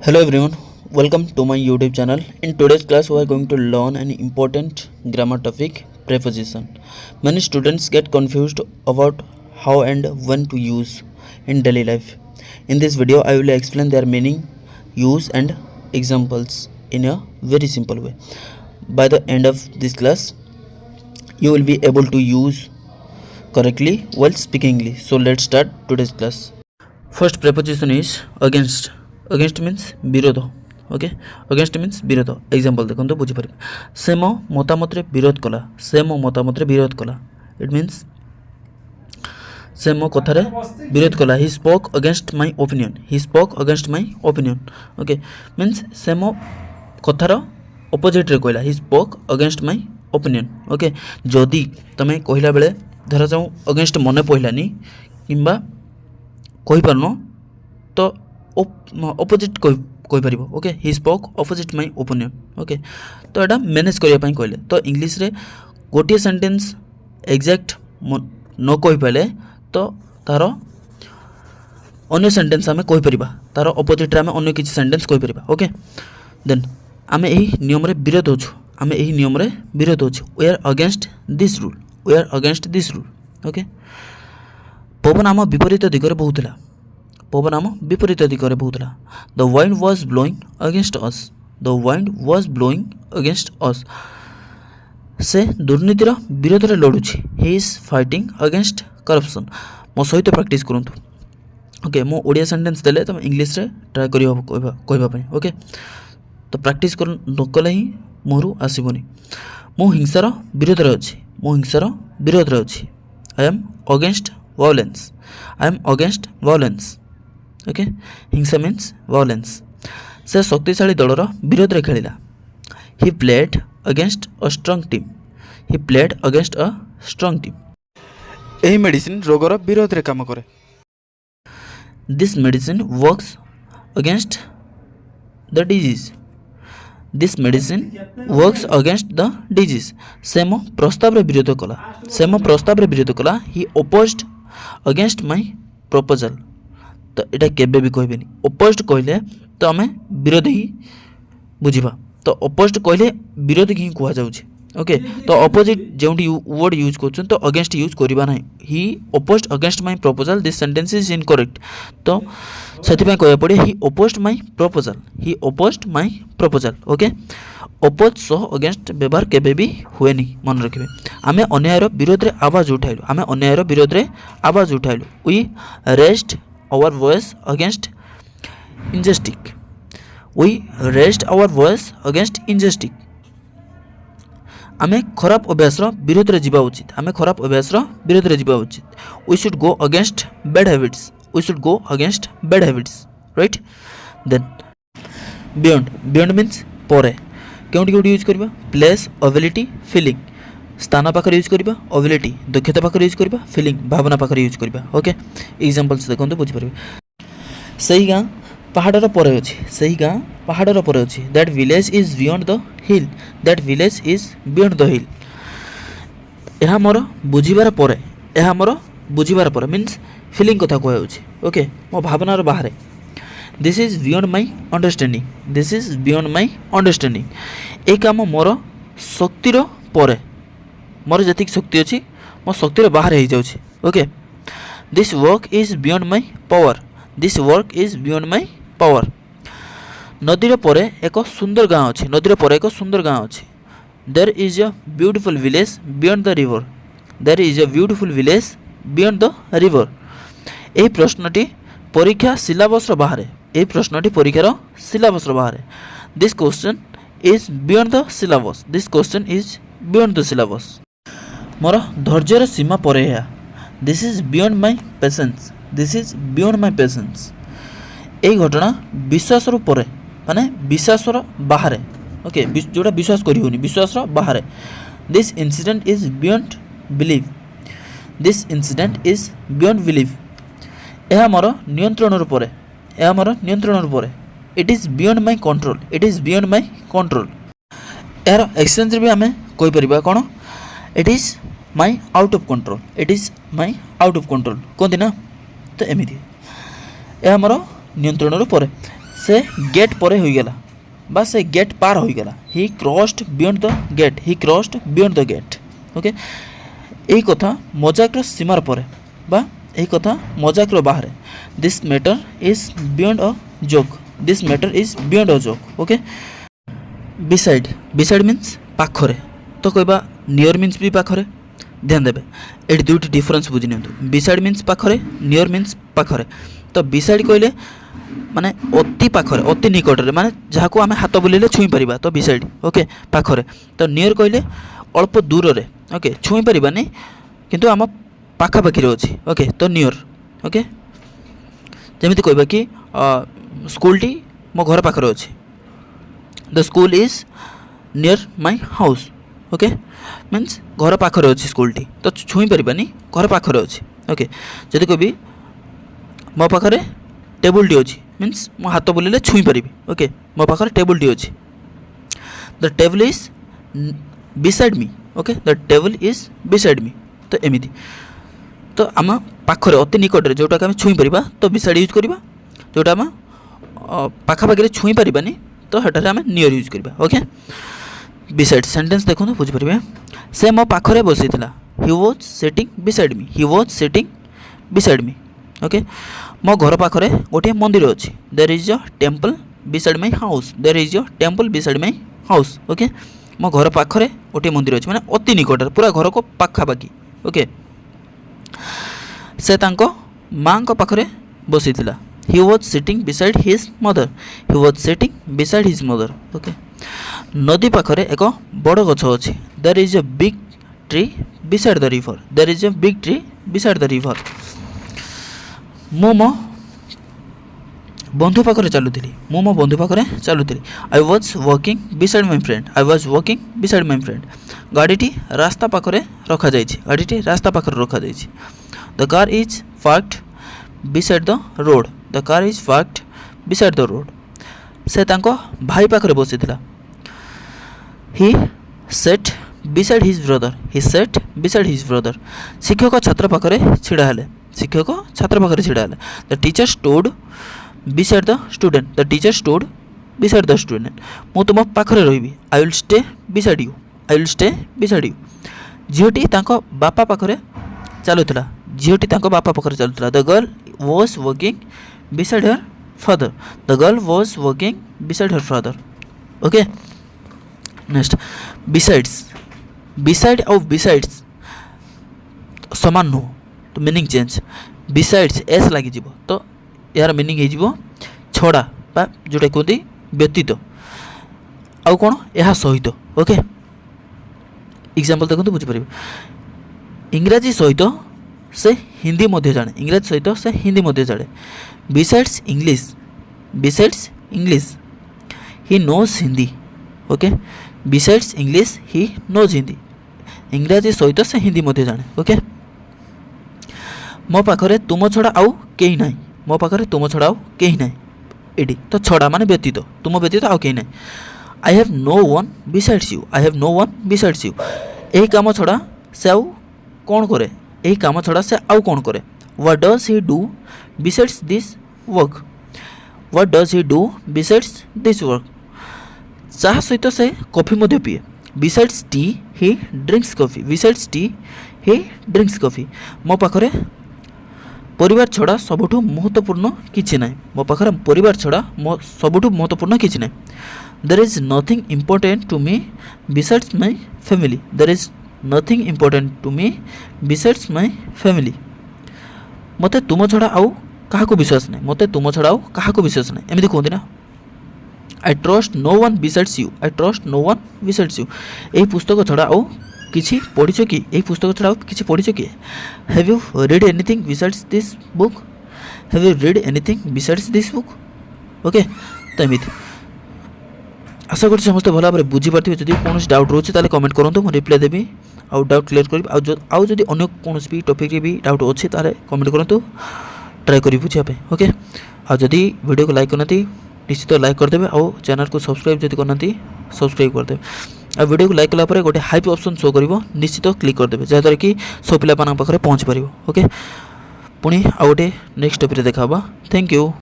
Hello everyone, welcome to my YouTube channel. In today's class, we are going to learn an important grammar topic, preposition. Many students get confused about how and when to use in daily life. In this video, I will explain their meaning, use and examples in a very simple way. By the end of this class, you will be able to use correctly while speaking English. So let's start today's class. First preposition is against. Against means विरोध. Okay against means विरोध. Example देखो तो बुझी पारे से मो मतामत रे विरोध कला. से मो मतामत रे विरोध कला. इट मीन्स से मो कथा रे विरोध कला. He spoke against my opinion. He spoke against my opinion. Okay means से मो कथार ऑपोजिट रे कहला. He spoke against my opinion. Okay जदि तमे कहला बेले धरा जाऊ अगेंस्ट मने पहलानी किंबा कहि पारनो तो ऑपोजिट कहि परिबो. Okay he spoke opposite my opinion. Okay तो एटा मैनेज करिया पई कहले तो इंग्लिश रे गोटे सेंटेंस एग्जैक्ट न कहि पाले तो तार अन्य सेंटेंस आमे कहि परिबा. तार ऑपोजिट रे आमे अन्य किछि सेंटेंस कहि परिबा. ओके देन आमे एही नियम रे विरोध होछु. आमे एही नियम रे विरोध होछु. We are against this rule. We are against this rule. Okay पवन आम विपरीत दिगरे बहुतला. पवन आम विपरीत दिगरे बहुतला. The wind was blowing against us. The wind was blowing against us. से दुर्नीतिर विरोध रे लड़ुछि. He is fighting against corruption. मो सहित प्रैक्टिस करंतु. ओके मो ओडिया सेंटेंस देले तुम इंग्लिश रे ट्राई करियो कहबा पई. ओके तो प्रैक्टिस कर नकले ही मोरु आसीबोनी. मो हिंसार विरोध रे अछि. मो हिंसार विरोध रे अछि. I am against violence. I am against violence. Okay हिंसा मीन्स वायलेंस. से शक्तिशाली दलर विरोध रे खेलिला. He played against a strong team. He played against a strong team. एही मेडिसिन रोगर विरोध रे काम करे. This medicine works against the disease. This medicine works against the disease. से मो प्रस्ताव रे विरोध कला. से मो प्रस्ताव रे विरोध कला. ही अपोज्ड अगेंस्ट माय प्रपोजल. तो यहाँ केबे भी कहबेनी. अपोज्ड कहले तो आम विरोध ही बुझा. तो अपोज्ड कहले विरोध ही कह जाउछे. ओके तो अपोजिट जोंटी वर्ड यूज कर तो अगेंस्ट यूज करबा नाही. He opposed against my proposal. This sentence is incorrect. तो सेति कह पड़े he opposed my proposal. He opposed my proposal. Okay oppose सह अगेंस्ट व्यवहार केबे भी हुए नहीं. मन रखिबे आमे अन्यायर विरोध रे आवाज उठाइलु. आमे अन्यायर विरोध रे आवाज उठाइलु. We raised our voice against injustice. We raised our voice against injustice. आमे खराब अभ्यास रो विरोध रे जीवा उचित. आमे खराब अभ्यास रो विरोध रे जीवा उचित. We should go against bad habits. We should go against bad habits. Right? Then beyond. Beyond means परे. केउटी केउटी यूज करबा. Place ability feeling. स्थान पाखरे यूज करबा. एबिलिटी दक्षता पाखरे यूज करबा. फीलिंग भावना पाखरे यूज करबा. ओके एग्जांपल्स देखो तो बुझि परबे. सही गां पहाड़र परे अछि. सही गां पहाड़र परे अछि. That village is beyond the hill. That village is beyond the हिल. एहा मोर बुझिबार परे. एहा मोर बुझिबार परे मींस फीलिंग कथा कहै अछि. ओके मो भावनार बाहरे. This is beyond my understanding. This is beyond my understanding. ए काम मोर शक्तिर परे. मोर जतिक शक्ति अच्छी मो शक्तिर बाहर हो जाउछि. Okay this work is beyond my power. This work is beyond my power. नदीर परे एक सुंदर गाँव अच्छी. नदीर परे एक सुंदर गाँव अच्छी. There is a beautiful village beyond the river. There is a beautiful village beyond the river. एही प्रश्नटी परीक्षा सिलेबस रो बाहर. एही प्रश्नटी परीक्षार सिलेबस रो बाहर. This question is beyond the syllabus. This question is beyond the syllabus. मोर धैर्यर सीमा परे है. This is beyond my patience. This is beyond my patience. ए घटना विश्वास रो परे माने विश्वास रो बाहर. ओके जोटा विश्वास करि होनी विश्वास रो बाहर. This incident is beyond believe. This incident is beyond believe. एहा मोर नियंत्रण रो परे. एहा मोर नियंत्रण रो परे. It is beyond my control. It is beyond my control. यार एक्सचेंज भी आमे कहि परिबा कोन it is my out of control. It is my out of control कहते ना. तो एमती यह आमर नियंत्रण पर से गेट पर होईगला बा से गेट पार होईगला he crossed beyond the gate he crossed beyond the gate okay यही कथा मजाकर सीमार पर बा यही कथा मजाकर बाहर this matter is beyond a joke this matter is beyond a joke okay beside beside means पाखरे तो कहबा नियर मीन्स भी पाखरे ध्यान देवे ये दुईट डिफरेन्स बुझी नि बिसाइड मीन्स पाखरे नियर मीन्स पाखरे तो बिसाइड कहले माने अति पाखरे अति निकटरे माने जहाँ को आम हाथ बुलेले छुई पारिबा तो बिसाइड ओके पाखरे तो नियर कहले अल्प दूर रे ओके छुई पारिबानी किंतु आम पाखापाखि अच्छी ओके तो नियर ओके जमी कहबा कि स्कूलटी मो घर पाखरे अच्छी the school is near my house okay means घर पाखरे अच्छी स्कूलटी तो छुई पारिबानी घर पाखरे अच्छी ओके जदि कहबी मो पाखरे टेबुलटी अच्छी मीन्स मो हाथ बुलेले छुई पारि ओके मो पाखरे टेबुलटी अच्छी the table is beside me okay the table is beside me तो एमती तो आम पाखरे अति निकट जोटा आम छुई पारिबा तो बिसाइड यूज करवा जोटा आम पाखापाखि छुई पारिबानी तो हेटारे आम नियर यूज करवा ओके बिसाइड सेंटेंस देखो बुझिपारे से मो पाखरे बसी he was sitting beside me he was sitting beside me okay मो घर पाखरे गोटे मंदिर अच्छी there is a temple beside my house there is a temple beside my house okay मो घर पाखरे गोटे मंदिर अच्छी माने अति निकट पूरा घर को पाखापाखि ओके से तांको माँ को पाखरे बसी he was sitting beside his mother he was sitting beside his mother okay नदी पाखरे एक बड़ गछ अच्छी there is a big tree beside the river there is a big tree beside the river मो मो बंधु पाखरे चलुली मो मो बंधु पाखरे चलुली I was walking beside my friend I was walking beside my friend गाड़ीटी रास्ता पाखरे रखा जाइछि गाड़ीटी रास्ता पाखरे रखा जाइछि the car is parked beside the road the car is parked beside the road से तांको भाई पाखरे बसीथिला he sat beside his brother he sat beside his brother शिक्षक छात्र पाखरे छिड़ा हेले शिक्षक छात्र पाखरे छिड़ा हेले the teacher stood beside the student the teacher stood beside the student मु तुम पाखरे रहिबी I will stay beside you I will stay beside you झीटी तांको बापा पाखरे चलुथिला झीटी तांको बापा पाखरे चलुथिला the girl was working beside her father the girl was working beside her father okay next besides beside और बिसाइड्स समान नुह तो मीनिंग चेंज बिसाइड्स एस लगी तो यार मीनिंग हो छड़ा बा जोटा कहते व्यतीत आउ कौन यह सहित ओके एग्जांपल देखो बुझीपारे इंग्राजी सहित से हिंदी मध्य जाने इंग्राजी सहित से हिंदी मध्य जाने besides English he knows Hindi okay besides English he knows Hindi इंग्राजी सहित से हिंदी मध्य जाने ओके मो पाखरे तुम छड़ा आउ कहीं ना मो पाखरे तुम छड़ा आउ कहीं ना एडी तो छड़ा माने व्यतीत तुम व्यतीत आउ कहीं ना I have no one besides you I have no one besides you यही काम छड़ा से आउ कौन करे यही काम छड़ा से आउ कौन करे what does he do besides this work what does he do besides this work चाह सहित से कॉफी मध्य पिए बिसाइड्स टी ही ड्रिंक्स कॉफी बिसाइड्स टी ही ड्रिंक्स कॉफी मो पाखरे परिवार छड़ा सबुठु महत्वपूर्ण किछि ना मो पाखरे परिवार छड़ा मो सबुठु महत्वपूर्ण किछि ना there is nothing important to me besides my family there is nothing important to me besides my family मते तुम छड़ा आउ काहाको विश्वास नहीं मते तुम छड़ा आउ काहाको विश्वास नहीं एमती कहते ना I trust no one besides you I trust no one besides you यही पुस्तक छड़ा आउ किछि पढ़िछ कि यही पुस्तक छड़ा आउ किछि पढ़िछ कि have you read anything besides this book have you read anything besides this book okay तो एमती आशा कर समस्त भल भाव बुझी पारे जब कौन डाउट रोचे ताले कमेंट करूँ मुझे रिप्लाई देवी आउ डाउट क्लियर करी आउ जदि अन्य कौन भी टॉपिक रे भी डाउट अच्छे ताले कमेंट करूँ ट्राए करी बुझापे ओके आ जदि वीडियो को लाइक करना निश्चित लाइक करदे आउ चैनल को सब्सक्राइब जदि करना सब्सक्राइब करदे आ वीडियो को लाइक कला गोटे हाइप ऑप्शन शो कर निश्चित क्लिक करदे जहाँद्वारा कि सब पिला पाखे पहुँच पार ओके पुणी आउ गोटे नेक्स्ट टॉपिक देखा थैंक यू।